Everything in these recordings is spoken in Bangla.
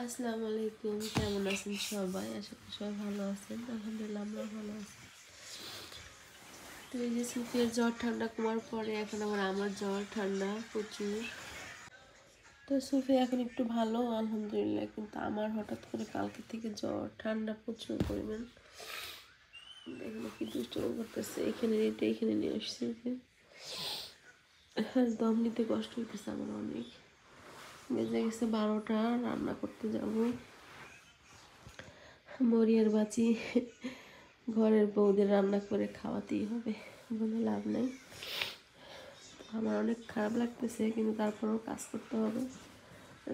আসসালামু আলাইকুম, কেমন আছেন সবাই? আশা করি সবাই ভালো আছেন। আলহামদুলিল্লাহ আমরা ভালো আছি। তো এই যে সুফিয়ার জ্বর ঠান্ডা কমার পরে এখন আবার আমার জ্বর ঠান্ডা প্রচুর। তো সুফিয়া এখন একটু ভালো আলহামদুলিল্লাহ, কিন্তু আমার হঠাৎ করে কালকে থেকে জ্বর ঠান্ডা প্রচুর পরিমাণ। এখানে কি দুষ্টুমি করতেছে, এখানে নিয়ে আসছে যে দম নিতে কষ্ট হইতেছে আমার অনেক। বেজে গেছে 12টা, রান্না করতে যাবো। মরিয়ার বাঁচি ঘরের বউদের রান্না করে খাওয়াতেই হবে, বলে লাভ নেই। আমার অনেক খারাপ লাগতেছে, কিন্তু তারপরেও কাজ করতে হবে,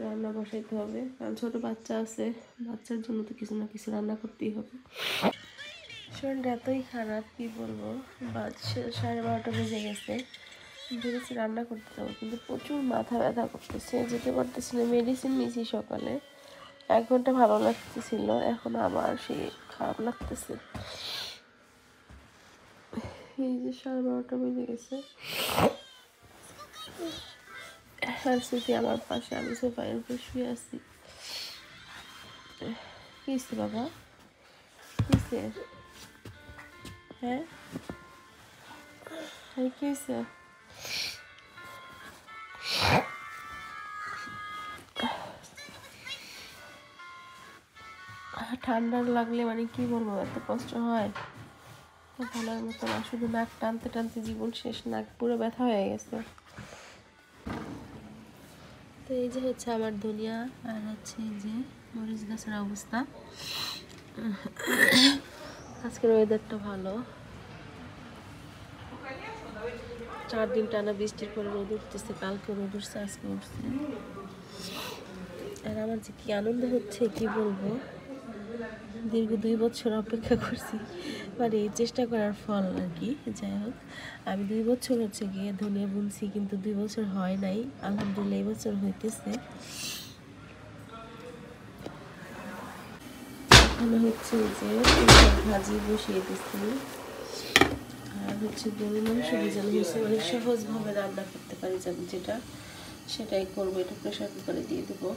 রান্না বসাইতে হবে, কারণ ছোটো বাচ্চা আছে, বাচ্চার জন্য তো কিছু না কিছু রান্না করতেই হবে। শরীরটা এতই খারাপ কি বলবো, 12:30 বেজে গেছে। ভেবেছি রান্না করতে যাবো, কিন্তু প্রচুর মাথা ব্যথা করতেছে, যেতে পারতেছি না। মেডিসিন নিয়েছি সকালে, 1 ঘন্টা ভালো লাগতেছিল, এখন আবার সেই খারাপ লাগতেছে। এই যে 12:30 বেজে গেছে। আর সুফি আমার পাশে, আমি সোফার উপর শুয়ে আছি। কি হয়েছে বাবা, কি হয়েছে? হ্যাঁ কি হয়েছে? ঠান্ডার লাগলে মানে কি বলবো, এত কষ্ট হয় ভালোর মতো না, শুধু নাক টানতে টানতে জীবন শেষ, নাক পুরো ব্যথা হয়ে গেছে। তো এই যে হচ্ছে আমার দুনিয়া, আর হচ্ছে এই যে মরিচ গাছের অবস্থা। আজকের ওয়েদারটা ভালো, 4 দিন টানা বৃষ্টির পরে রোদ উঠতেছে, কালকে রোদ উঠছে, আজকে উঠছে। আর আমার যে কি আনন্দ হচ্ছে কি বলবো, দীর্ঘ 2 বছর অপেক্ষা করছি, মানে এই চেষ্টা করার ফল আর কি। যাই হোক, আমি 2 বছর হচ্ছে গিয়ে ধনিয়া বুনছি, কিন্তু 2 বছর হয় নাই, আলহামদুলিল্লাহ এই বছর হইতেছে। এখানে হচ্ছে যে ভাজি বসিয়ে দিচ্ছি, আর হচ্ছে গরুর মাংস ভেজানো হয়েছে, মানে সহজভাবে রান্না করতে পারি যেটা, সেটাই করবো। এটা প্রেশার কুকারে দিয়ে দেবো,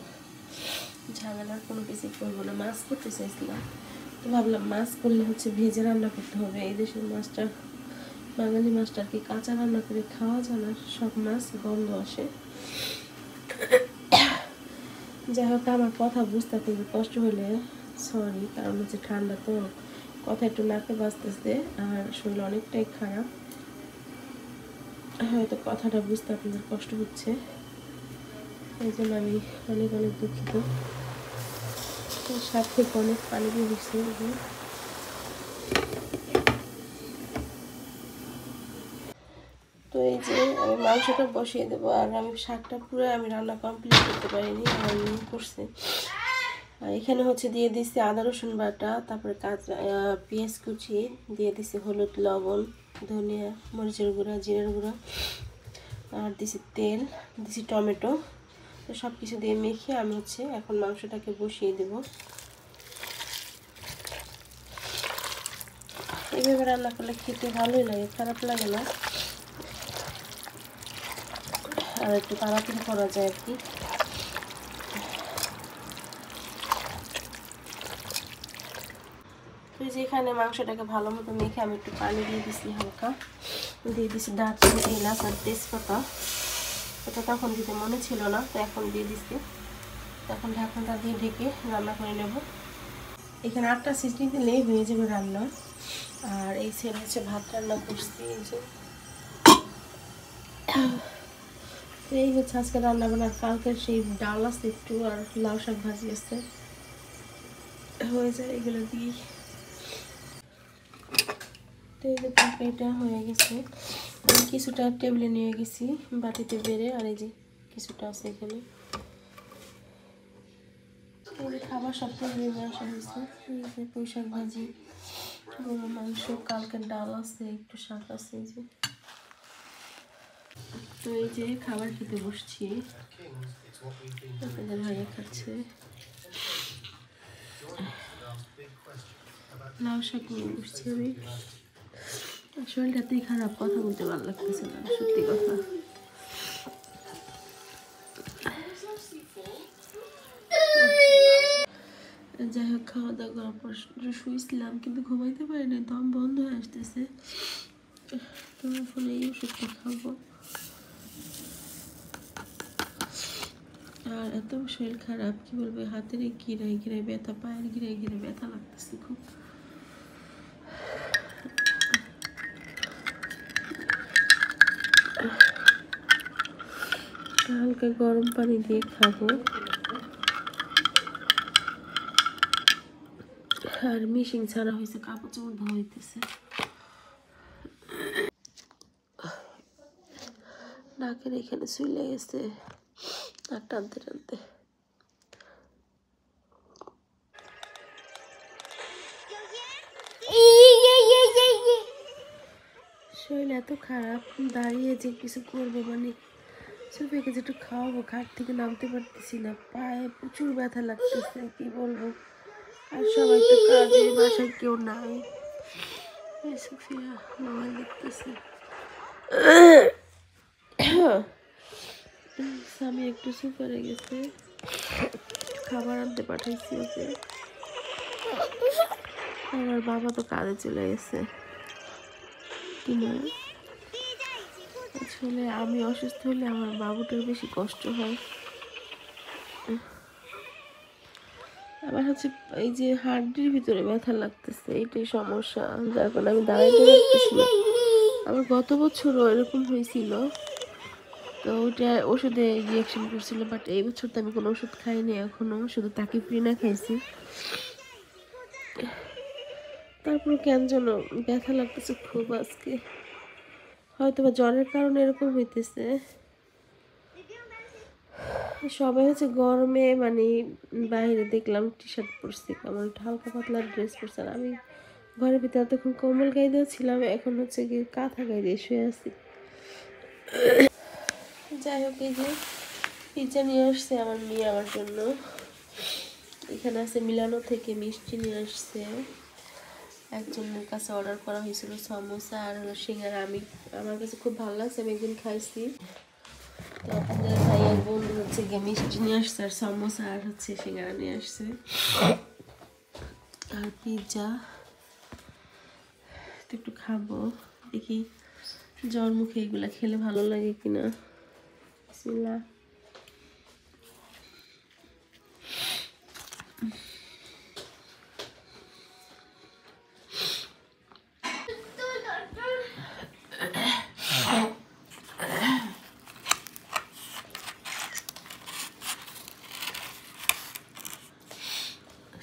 ঝামেলার কোনো কিছুই করবো না। মাছ করতে চাইছিলাম, তো ভাবলাম মাছ করলে হচ্ছে ভেজে রান্না করতে হবে। এই দেশের মাছটা, বাঙালি মাছটা আর কি কাঁচা রান্না করে খাওয়া যায় না, সব মাছ গন্ধ আসে। যাই হোক, আমার কথা বুঝতে কিন্তু কষ্ট হলে সরি, কারণ হচ্ছে ঠান্ডা তো, কথা একটু নাকে বাজতেছে, আর শরীর অনেকটাই খারাপ, হয়তো কথাটা বুঝতে আপনাদের কষ্ট হচ্ছে, এই জন্য আমি অনেক অনেক দুঃখিত। সাত থেকে অনেক পানি দিয়ে দিচ্ছি। তো এই যে আমি মাংসটা বসিয়ে দেবো, আর আমি শাকটা পুরো আমি রান্না কমপ্লিট করতে পারিনি, আমি করছি। আর এখানে হচ্ছে দিয়ে দিচ্ছি আদা রসুন বাটা, তারপরে কাঁচা পেঁয়াজ কুচি দিয়ে দিচ্ছি, হলুদ লবণ ধনিয়া মরিচের গুঁড়া জিরার গুঁড়া, আর দিছি তেল, দিছি টমেটো। তো সব কিছু দিয়ে মেখে আমি হচ্ছে এখন মাংসটাকে বসিয়ে দেব। এইভাবে রান্না করলে খেতে ভালোই লাগে, খারাপ লাগে না, আর একটু তাড়াতাড়ি করা যায় আর কি। তো যেখানে মাংসটাকে ভালো মতো মেখে আমি একটু পানি দিয়ে দিছি, হালকা দিয়ে দিছি দারচিনি এলাচ আর তেজপাতা। এটা তখন দিতে মনে ছিল না, তো এখন দিয়ে দিচ্ছি। এখন ঢাকনাটা দিয়ে ঢেকে রান্না করে নেব। এখানে 8টা সিটি দিলেই হয়ে যাবে রান্না। আর এই ছেলে হচ্ছে ভাত রান্না করছি, এই যে এই হচ্ছে আজকে রান্না বান্না। কালকে সেই ডাল আছে একটু, আর লাউ শাক ভাজি আছে, হয়ে যায় এগুলো দিয়ে। তো এই যে তরকারিটা হয়ে গেছে, আমি কিছুটা টেবিলে নিয়ে গেছি বাটিতে বেড়ে, আর এই যে কিছুটা আছে এখানে। এই যে খাবার সব টেবিলে নিয়ে আসা হয়েছে, এই যে পুঁই শাক ভাজি, গরুর মাংস, কালকের ডাল আছে, একটু শাক আছে। এই যে, তো এই যে খাবার খেতে বসছি, আপনাদের ভাইয়া খাচ্ছে। লাউ শাক নিয়ে বসছি আমি। শরীরটা এতই খারাপ, কথা বলতে ভালো লাগতেছে না, সত্যি কথা। যাই হোক, খাওয়া দাওয়া করার পর শুয়েছিলাম, কিন্তু ঘুমাইতে পারিনি, দম বন্ধ হয়ে আসতেছে। তো এখন এই ওষুধটা খাবো। আর এত শরীর খারাপ, কি বলবো, হাতের গিরায় গিরায় ব্যথা, পায়ের গিরায় গিরায় ব্যথা লাগতেছে খুব। হালকা গরম পানি দিয়ে খাবো। আর মিশিং ছাড়া হয়েছে, কাপড় চোপড় ধোয়া হইতেছে। নাকের এখানে চলে গেছে নাক টানতে টানতে। শরীর এত খারাপ, দাঁড়িয়ে যে কিছু করবো, মানে সুফিকে যে একটু খাওয়াবো, খাট থেকে নামতে পারতেছি না, পায়ে প্রচুর ব্যথা লাগতেছে, কি বলবো। আর সবাই তো কাজে, বাসায় কেউ নাই। সুফিয়া মোবাইল দেখতেছে। স্বামী একটু সুপারে গেছে, খাবার আনতে পাঠাইছি ওকে। আমার বাবা তো কাজে চলে গেছে। কিনা আসলে আমি অসুস্থ হলে আমার বাবুটার বেশি কষ্ট হয়। আবার হচ্ছে এই যে হাড্ডির ভিতরে ব্যথা লাগতেছে, এইটাই সমস্যা, যার কারণে আমি দাঁড়াইতে পারতেছি না। আমার গত বছরও এরকম হয়েছিল, তো ওইটা ওষুধে রিয়াকশন করছিল, বাট এই বছর তো আমি কোনো ওষুধ খাইনি এখনো, শুধু তাকিপ্রিনা খাইছি। তারপর কেন যেন ব্যথা লাগতেছে খুব আজকে, হয়তো বা জ্বরের কারণে এরকম হইতেছে। সবাই হচ্ছে গরমে, মানে বাইরে দেখলাম টি শার্ট পরছে, কেমন হালকা পাতলা ড্রেস পরছে, আর আমি ঘরের ভিতরে তখন কম্বল গায়ে দিয়ে ছিলাম, এখন হচ্ছে কি কাঁথা গায়ে দিয়ে শুয়ে আছি। যাই হোক, এই যে পিৎজা নিয়ে আসছে আমার মেয়ে আমার জন্য। এখানে আছে মিলানো থেকে মিষ্টি নিয়ে আসছে, একজনের কাছে অর্ডার করা হয়েছিল সমোসা আর হলো সিঙ্গারা। আমার কাছে খুব ভালো লাগছে, আমি একদিন খাইছি। তো আপনাদের ভাইয়ের বন্ধু হচ্ছে গিয়ে মিষ্টি নিয়ে আসছে, আর সমোসা আর হচ্ছে সিঙ্গারা নিয়ে আসছে, আর পিৎজা। তো একটু খাবো, দেখি জ্বর মুখে এগুলা খেলে ভালো লাগে কিনা। বিসমিল্লাহ।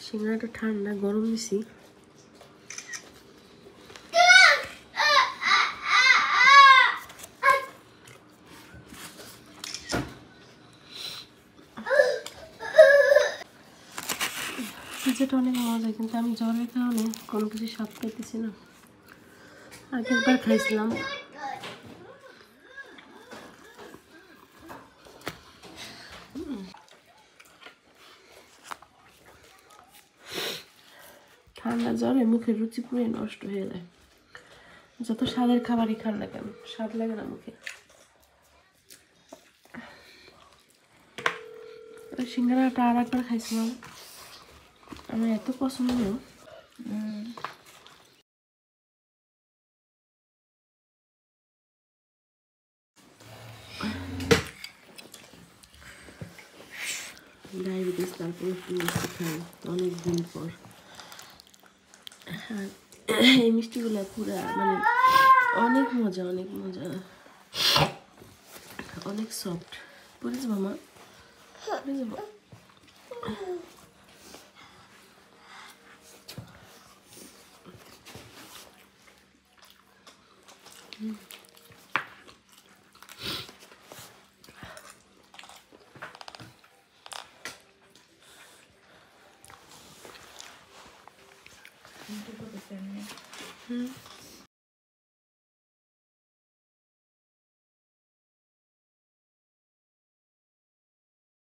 সিঙ্গারাটা ঠান্ডা, গরম দিছি। পিৎজাটা অনেক মজা, কিন্তু আমি জ্বরের কারণে কোনো কিছু স্বাদ পাইতেছি না। আগেরবার খাইছিলাম। ঠান্ডা জ্বরে মুখের রুচি পুরো নষ্ট হয়ে যায়, যত স্বাদের খাবারই খান না কেন, স্বাদ লাগে না মুখে। সিঙ্গারাটা আর একবার খাইছিলাম, আমার এত পছন্দ। ডায়াবেটিস, তারপর একটু মিষ্টি খাই অনেক দিন পর। আর এই মিষ্টিগুলো পুরা মানে অনেক মজা, অনেক মজা, অনেক সফট। পরে যাবো মা, পরে যাবো। হুম।